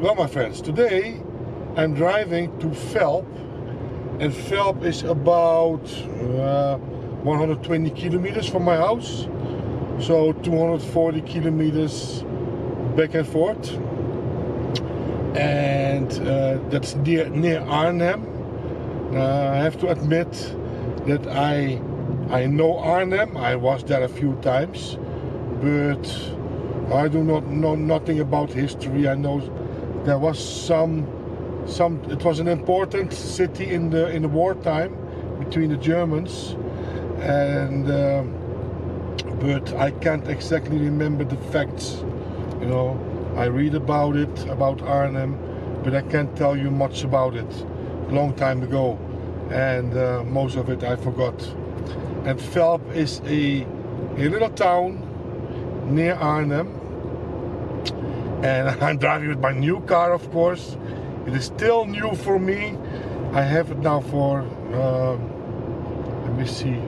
Well, my friends, today I'm driving to Velp, and Velp is about 120 kilometers from my house, so 240 kilometers back and forth, and that's near Arnhem. I have to admit that I know Arnhem. I was there a few times, but I do not know nothing about history. I know there was it was an important city in the wartime between the Germans, and but I can't exactly remember the facts. You know, I read about it, about Arnhem, but I can't tell you much about it. A long time ago, and most of it I forgot. And Velp is a little town near Arnhem, and I'm driving with my new car, of course. It is still new for me. I have it now for let me see,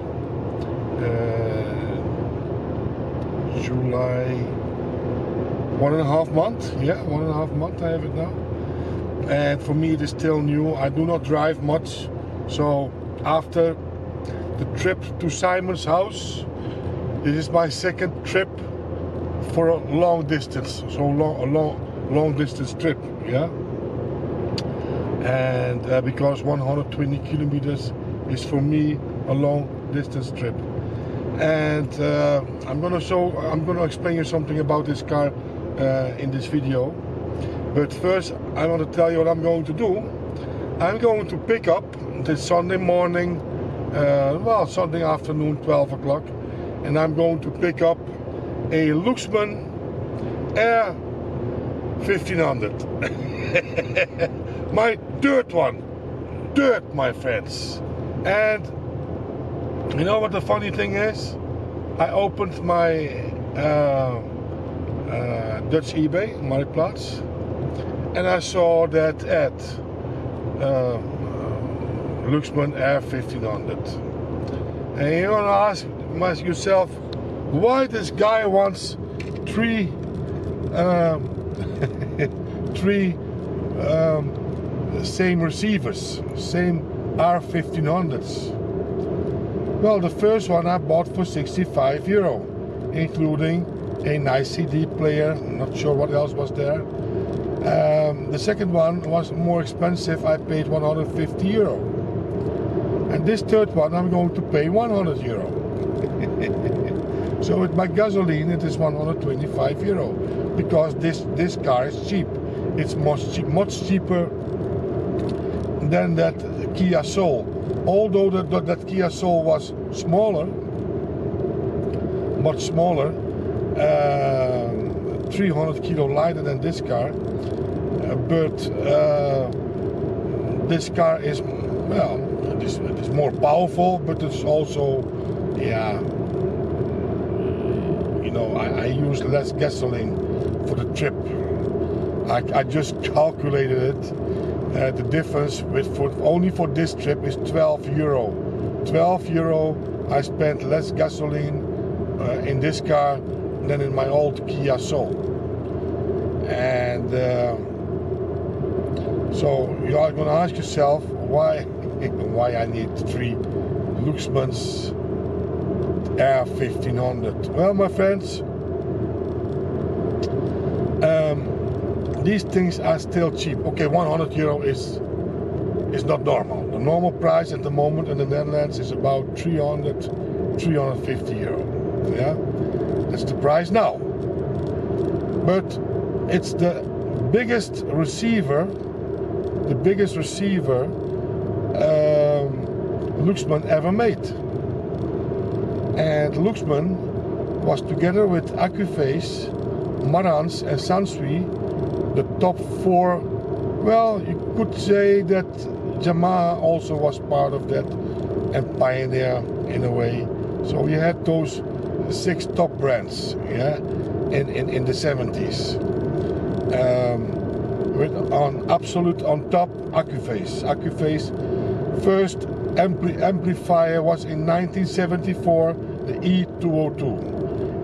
July, 1.5 months. Yeah, 1.5 months I have it now, and for me it is still new. I do not drive much, so after the trip to Simon's house, this is my second trip for a long distance, so a long distance trip, yeah. And because 120 kilometers is for me a long distance trip, and I'm gonna explain you something about this car in this video. But first, I want to tell you what I'm going to do. I'm going to pick up this Sunday morning, well, Sunday afternoon, 12 o'clock, and I'm going to pick up a Luxman R-1500. My third one. Third, my friends. And you know what the funny thing is? I opened my Dutch eBay, Marktplaats, and I saw that ad, Luxman R-1500. And you want to ask yourself, why this guy wants three same receivers, same R-1500s. Well, the first one I bought for €65, including a nice CD player. Not sure what else was there. The second one was more expensive. I paid €150. And this third one I'm going to pay €100. So with my gasoline it is €125, because this car is cheap. It's much cheaper than that Kia Soul. Although that Kia Soul was smaller, much smaller, 300 kilo lighter than this car, but this car is, well, it is more powerful, but it's also, yeah, you know, I use less gasoline for the trip. I just calculated it. The difference only for this trip is €12. €12 I spent less gasoline in this car than in my old Kia Soul. And so you are going to ask yourself why I need three Luxman's R-1500. Well, my friends, these things are still cheap. Okay, €100 is not normal. The normal price at the moment in the Netherlands is about 300, €350. Yeah, that's the price now. But it's the biggest receiver Luxman ever made. And Luxman was, together with Accuface, Marantz and Sansui, the top four. Well, you could say that Yamaha also was part of that, and Pioneer in a way. So you had those 6 top brands, yeah, in the 70s. With absolute on top, Accuface. Accuface first amplifier was in 1974, the E202.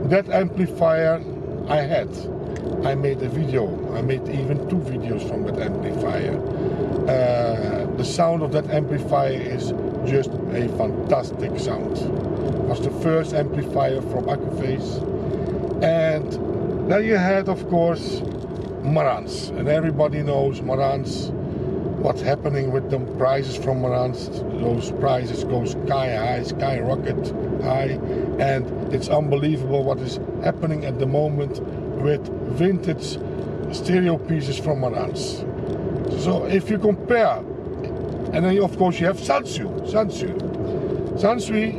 That amplifier I had. I made a video. I made even 2 videos from that amplifier. The sound of that amplifier is just a fantastic sound. It was the first amplifier from Accuphase. And then you had, of course, Marantz. And everybody knows Marantz, what's happening with the prices from Marantz. Those prices go sky high, skyrocket high. And it's unbelievable what is happening at the moment with vintage stereo pieces from Marantz. So if you compare, and then of course you have Sansui. Sansui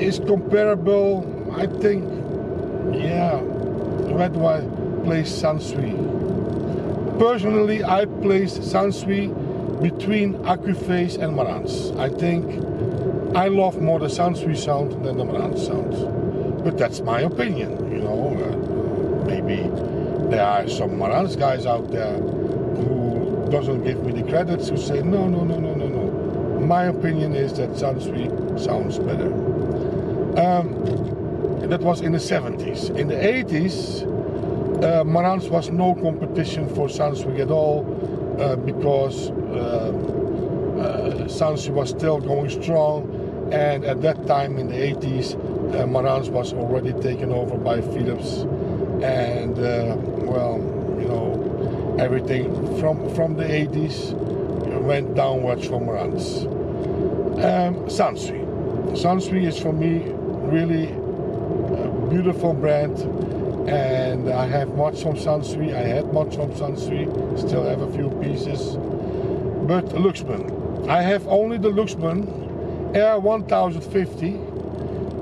is comparable, I think, yeah, where do I place Sansui? Personally, I place Sansui between Accuphase and Marantz. I think I love more the Sansui sound than the Marantz sound. But that's my opinion, you know. Maybe there are some Marantz guys out there who doesn't give me the credits, who say no. My opinion is that Sansui sounds better. That was in the 70s. In the 80s, Marantz was no competition for Sansui at all, because Sansui was still going strong, and at that time in the 80s, Marantz was already taken over by Philips, and well, you know, everything from the 80s went downwards for Marantz. Sansui is for me really a beautiful brand, and I have much from Sansui. I had much from Sansui, still have a few pieces. But Luxman, I have only the Luxman R-1500.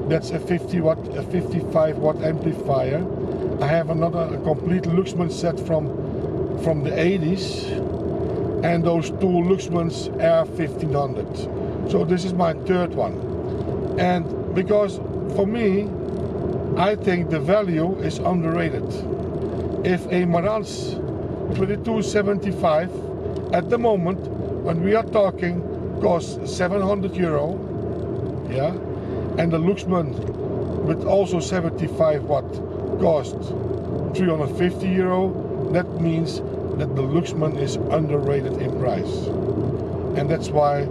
That's a 55 watt amplifier. I have a complete Luxman set from the 80s, and those 2 Luxmans R-1500. So this is my 3rd one. And because for me, I think the value is underrated. If a Marantz 2275 at the moment, when we are talking, costs €700, yeah, and the Luxman with also 75 watt costs €350, that means that the Luxman is underrated in price. And that's why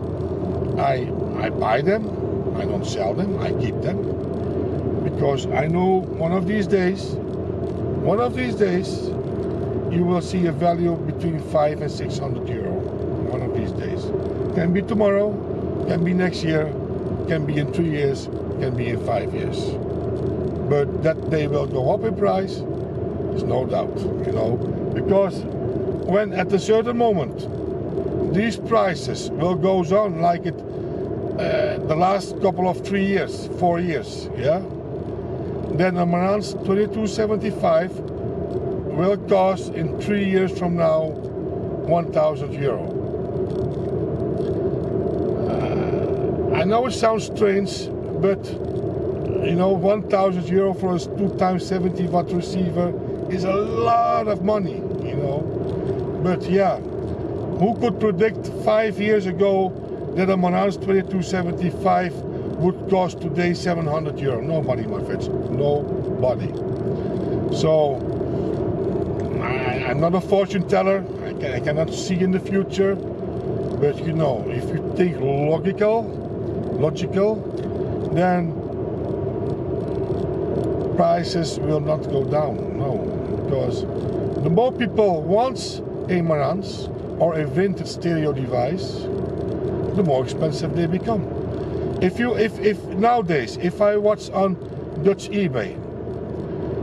I buy them. I don't sell them, I keep them, because I know one of these days you will see a value between €500 and €600. One of these days. Can be tomorrow, can be next year, can be in 3 years, can be in 5 years. But that they will go up in price is no doubt, you know, because when at a certain moment these prices will go on like it the last couple of 3 years, 4 years, yeah, then a Marantz 2275 will cost in 3 years from now €1,000. I know it sounds strange, but you know, €1,000 for a 2x70 watt receiver is a lot of money, you know. But yeah, who could predict 5 years ago that a Marantz 2275 would cost today €700? Nobody, my friends, nobody. So I'm not a fortune teller. I cannot see in the future. But you know, if you think logical, then prices will not go down. No, because the more people want a Marantz or a vintage stereo device, the more expensive they become. If nowadays, if I watch on Dutch eBay,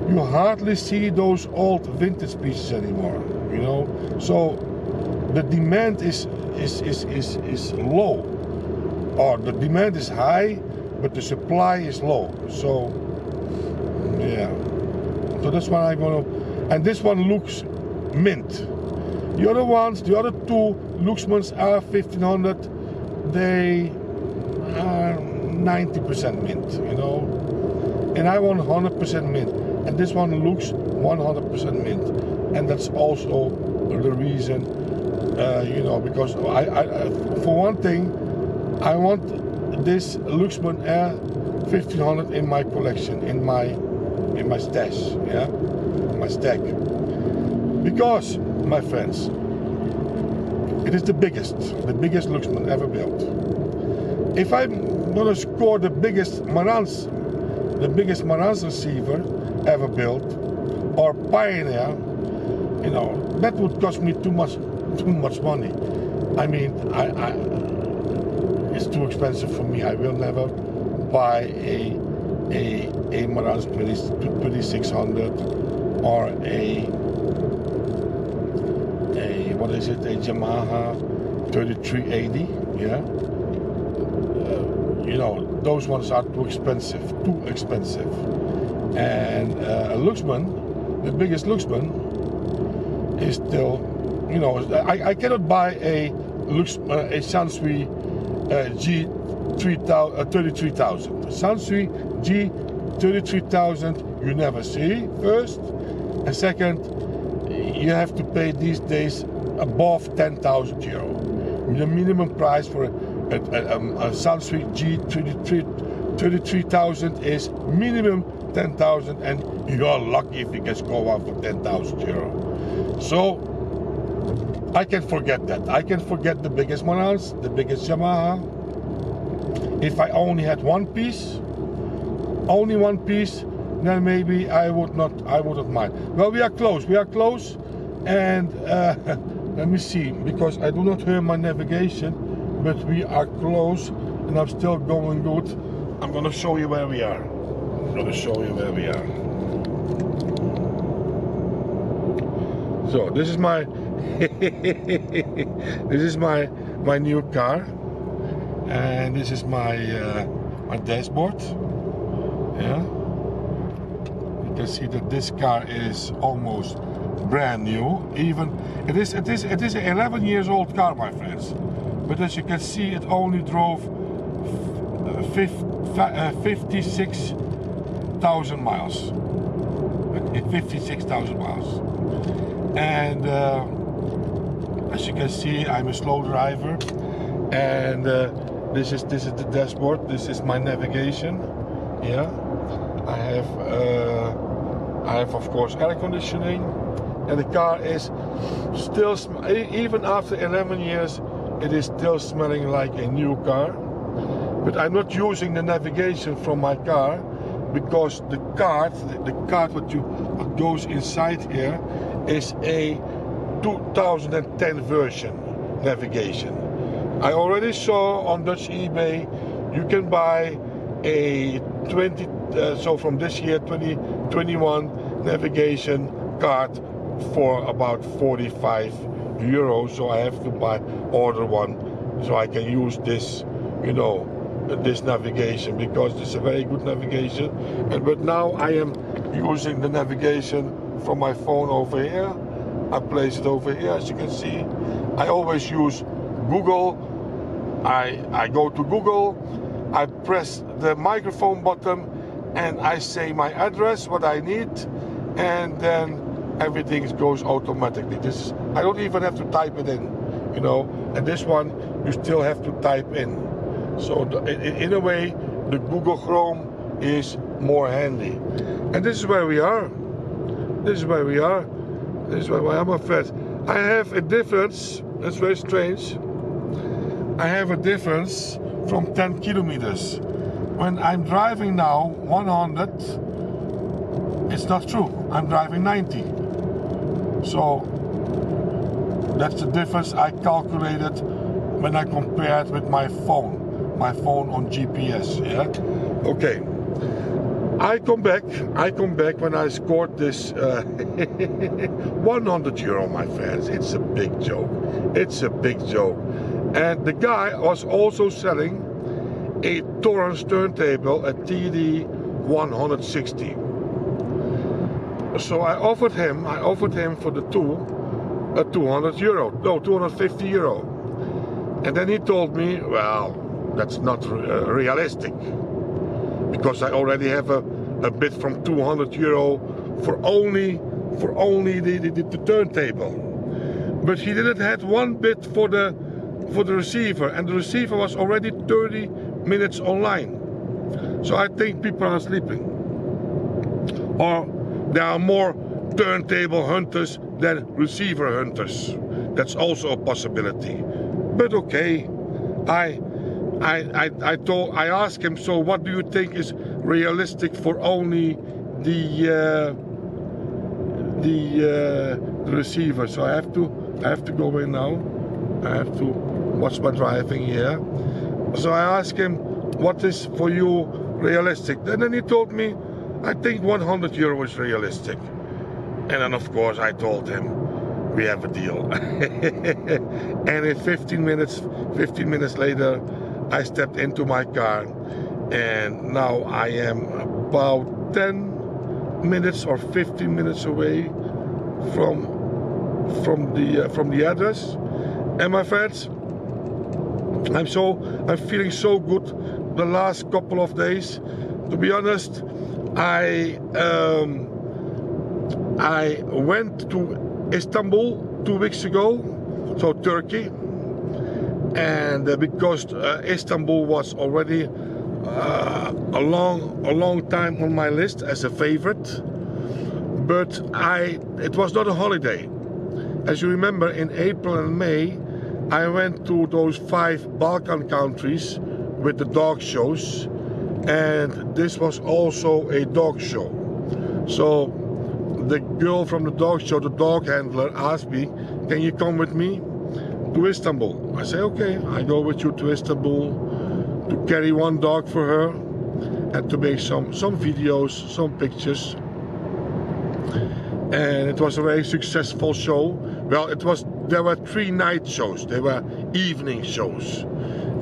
you hardly see those old vintage pieces anymore, you know. So the demand is low, or the demand is high, but the supply is low. So yeah, so that's why I'm gonna, and this one looks mint. The other ones, the other 2 Luxmans R-1500, they are 90% mint, you know, and I want 100% mint, and this one looks 100% mint, and that's also the reason, you know, because I for one thing, I want this Luxman R-1500 in my collection, in my in my stash, yeah, my stack. Because, my friends, it is the biggest Luxman ever built. If I'm gonna score the biggest Marantz receiver ever built, or Pioneer, you know, that would cost me too much money. I mean, it's too expensive for me. I will never buy a Marantz 2600 or a what is it? A Yamaha 3380. Yeah. You know, those ones are too expensive. And a Luxman, the biggest Luxman, is still, you know, I cannot buy a Sansui G33,000. Sansui G33,000 you never see, first, and second, you have to pay these days above 10,000 euro. The minimum price for a Sansui G33,000 is minimum 10,000, and you are lucky if you can go out for 10,000 euro. So I can forget that. I can forget the biggest Marantz, the biggest Yamaha. If I only had one piece, then maybe I wouldn't mind. Well, we are close, and let me see, because I do not hear my navigation, but we are close, and I'm still going good. I'm gonna show you where we are. So this is my this is my new car, and this is my my dashboard. Yeah, you can see that this car is almost brand new. Even it is an 11 years old car, my friends. But as you can see, it only drove 56,000 miles. 56,000 miles. And as you can see, I'm a slow driver. And this is the dashboard. This is my navigation. Yeah, I have of course air conditioning, and the car is still, even after 11 years, it is still smelling like a new car. But I'm not using the navigation from my car, because the card what goes inside here is a 2010 version navigation. I already saw on Dutch eBay you can buy a so from this year 2021 navigation card for about 45 euros. So I have to order one so I can use this, you know, this navigation, because it's a very good navigation. But now I am using the navigation from my phone over here. I place it over here, as you can see. I always use Google. I go to Google, I press the microphone button, and I say my address, what I need, and then everything goes automatically. I don't even have to type it in, you know. And this one you still have to type in. So in a way, the Google Chrome is more handy. And this is where we are. This is where we are, my friends. I have a difference. That's very strange. I have a difference from 10 kilometers. When I'm driving now 100, it's not true. I'm driving 90. So that's the difference I calculated when I compared with my phone on GPS. Yeah. Okay. I come back when I scored this 100 euro, my friends. It's a big joke. It's a big joke. And the guy was also selling a Torrance turntable, a TD 160. So I offered him for the two a 250 euro. And then he told me, well, that's not realistic, because I already have a bid from 200 euro for only the turntable. But he didn't have one bid for the receiver, and the receiver was already 30 minutes online. So I think people are sleeping. or there are more turntable hunters than receiver hunters. That's also a possibility. But okay, I asked him, so what do you think is realistic for only the receiver? So I have to go in now. I have to watch my driving here. So I asked him, what is for you realistic? And then he told me, I think 100 euro is realistic. And then of course I told him, we have a deal. And in 15 minutes later, I stepped into my car, and now I am about 10 minutes or 15 minutes away from the address. And my friends, I'm feeling so good the last couple of days. To be honest, I went to Istanbul 2 weeks ago, so Turkey, and because Istanbul was already a long time on my list as a favorite, but it was not a holiday. As you remember, in April and May, I went to those 5 Balkan countries with the dog shows, and this was also a dog show. So the girl from the dog show, the dog handler, asked me, can you come with me to Istanbul? I say, okay, I go with you to Istanbul to carry one dog for her and to make some videos, some pictures. And it was a very successful show. Well, there were 3 night shows. They were evening shows.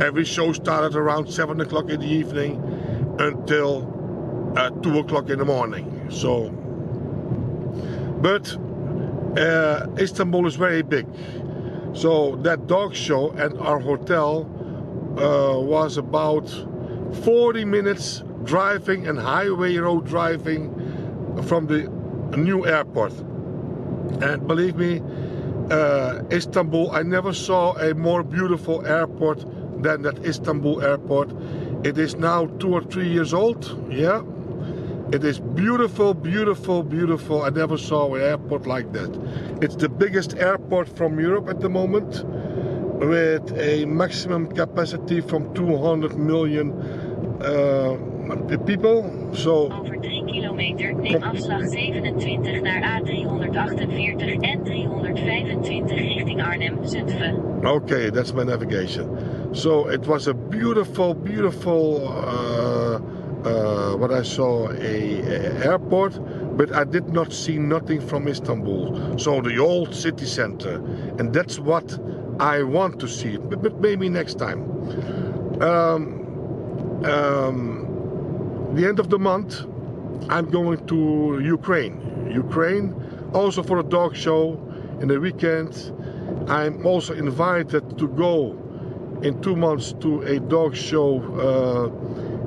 Every show started around 7 o'clock in the evening until 2 o'clock in the morning. So, but Istanbul is very big. So that dog show and our hotel was about 40 minutes driving and highway road driving from the new airport. And believe me, Istanbul, I never saw a more beautiful airport than that Istanbul airport. It is now 2 or 3 years old. Yeah, it is beautiful, beautiful, beautiful. I never saw an airport like that. It's the biggest airport from Europe at the moment, with a maximum capacity from 200 million people. So over 3 kilometer neem afslag 27 naar A348 en 325 richting Arnhem, Zutphen. Okay, that's my navigation. So it was a beautiful, beautiful what I saw a airport, but I did not see nothing from Istanbul. So the old city center, and that's what I want to see, but maybe next time. The end of the month, I'm going to Ukraine, also for a dog show in the weekend. I'm also invited to go in 2 months to a dog show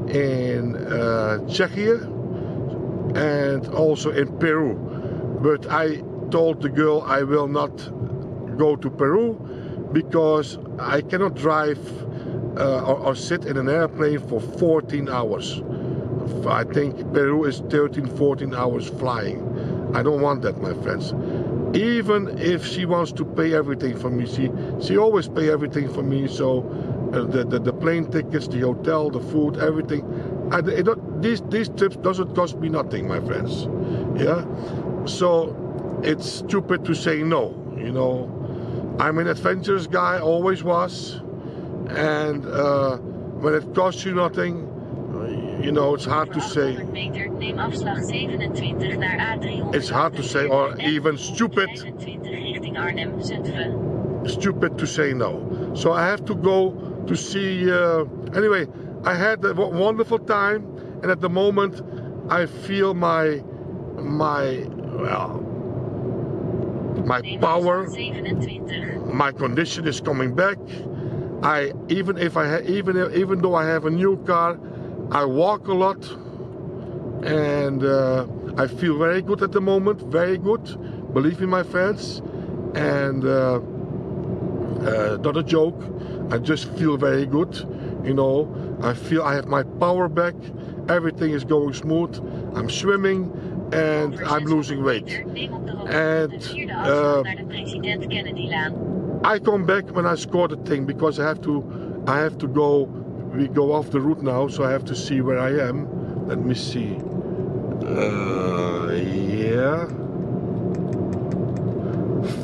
in Czechia and also in Peru. But I told the girl I will not go to Peru because I cannot drive or sit in an airplane for 14 hours. I think Peru is 13-14 hours flying. I don't want that, my friends. Even if she wants to pay everything for me, she always pay everything for me. So the plane tickets, the hotel, the food, everything. These trips doesn't cost me nothing, my friends. Yeah. So it's stupid to say no. You know, I'm an adventurous guy, always was, and when it costs you nothing, you know, it's hard to say. It's hard to say, or even stupid. Stupid to say no. So I have to go to see. Anyway, I had a wonderful time, and at the moment, I feel my power, my condition is coming back. Even though I have a new car, I walk a lot, and I feel very good at the moment, very good, believe me, my friends. And not a joke, I just feel very good, you know. I feel I have my power back, everything is going smooth. I'm swimming, and I'm losing weight. And I come back when I score the thing because I have to go. We go off the route now, so I have to see where I am. Let me see. Yeah.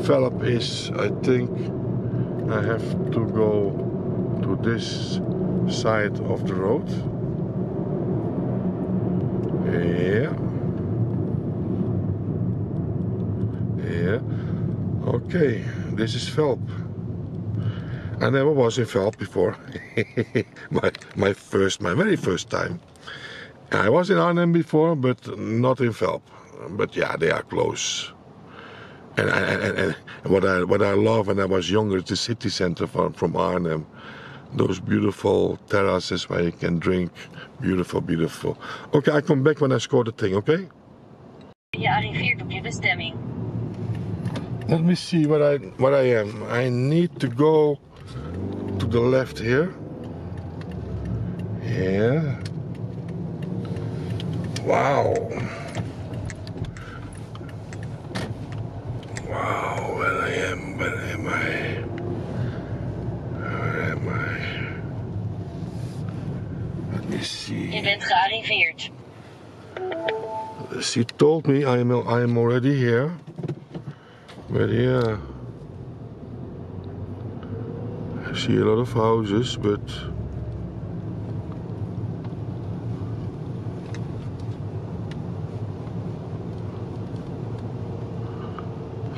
Velp is, I think, I have to go to this side of the road. Yeah. Yeah. Okay, this is Velp. I never was in Velp before. my very first time. I was in Arnhem before, but not in Velp. But yeah, they are close. And what I love when I was younger is the city center from Arnhem. Those beautiful terraces where you can drink. Beautiful, beautiful. Okay, I come back when I score the thing, okay? Je arriveert op je bestemming. Let me see what I am. I need to go to the left here. Yeah. Wow. Wow, where am I? Where am I? Let me see. Je bent gearriveerd. She told me I am already here. But yeah, I see a lot of houses, but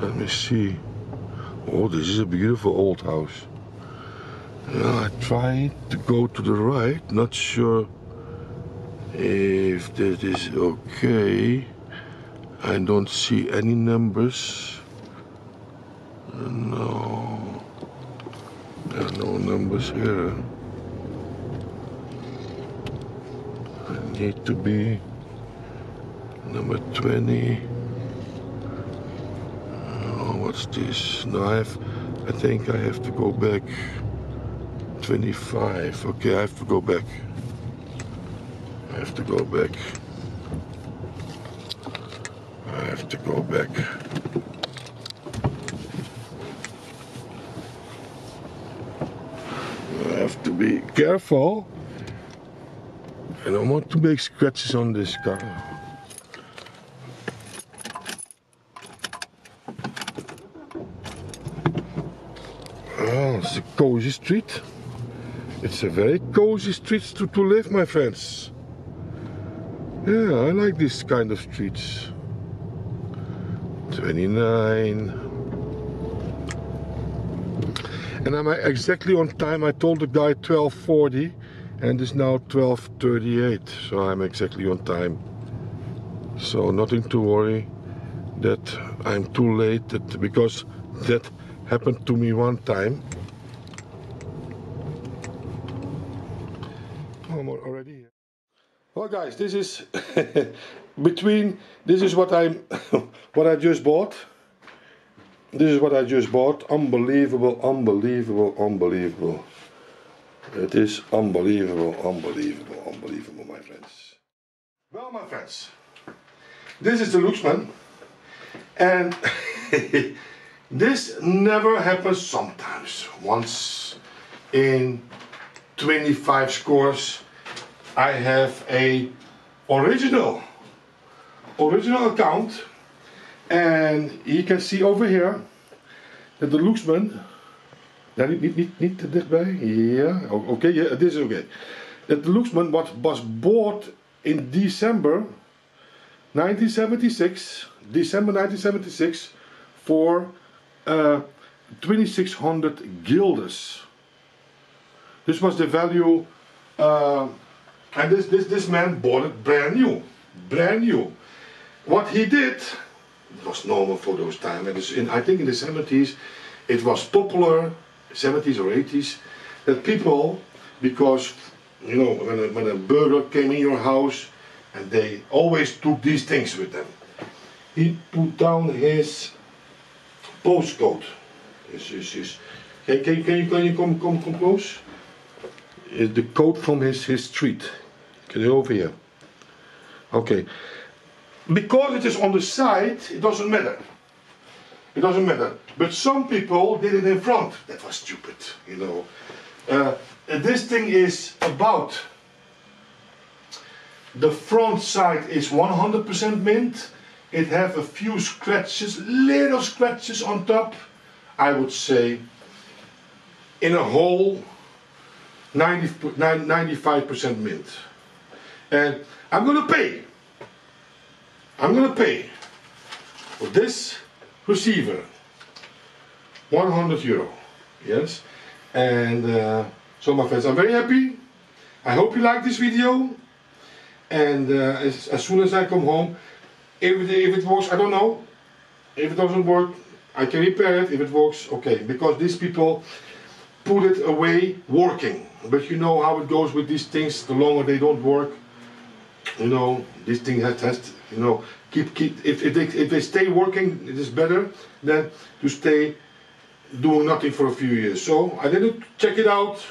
let me see. Oh, this is a beautiful old house. I tried to go to the right, not sure if that is okay. I don't see any numbers. No, there are no numbers here. I need to be number 20. Oh, what's this? No, I think I have to go back. 25. Okay, I have to go back. I have to go back. I have to go back. I have to be careful. I don't want to make scratches on this car. Oh, it's a cozy street. It's a very cozy street to live, my friends. Yeah, I like this kind of streets. 29. And I'm exactly on time. I told the guy 12:40 and it's now 12:38. So I'm exactly on time. So nothing to worry that I'm too late, because that happened to me one time. Oh, I'm already here. Well guys, this is this is what I just bought. This is what I just bought. Unbelievable, unbelievable, unbelievable. It is unbelievable, unbelievable, unbelievable, my friends. Well, my friends, this is the Luxman, and this never happens. Sometimes, once in 25 scores, I have a original account, and you can see over here that the Luxman, niet te dichtbij, yeah, okay, yeah, this is okay. That the Luxman was bought in December 1976, for 2,600 guilders. This was the value, and this man bought it brand new. What he did, it was normal for those times. I think in the 70s, it was popular, 70s or 80s, that people, because you know, when a burglar came in your house, and they always took these things with them. He put down his postcode. Can you come close? The code from his street. Can you over here? Okay. because it is on the side, it doesn't matter. It doesn't matter. But some people did it in front. That was stupid, you know. And this thing is about, the front side is 100% mint. It have a few scratches, little scratches on top. I would say in a whole 95% mint. And I'm gonna pay for this receiver €100. Yes, and so my friends, I'm very happy. I hope you like this video. And as soon as I come home, if it works, I don't know. If it doesn't work, I can repair it. If it works, okay. Because these people put it away working. But you know how it goes with these things. The longer they don't work, you know, this thing has to, you know, keep. If they stay working, it is better than to stay doing nothing for a few years. So I didn't check it out,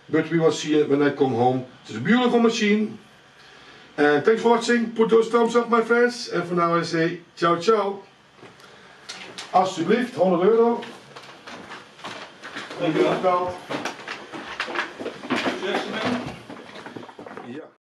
but we will see it when I come home. It's a beautiful machine. And thanks for watching. Put those thumbs up, my friends. And for now I say ciao ciao. Alsjeblieft, €100. Dankjewel.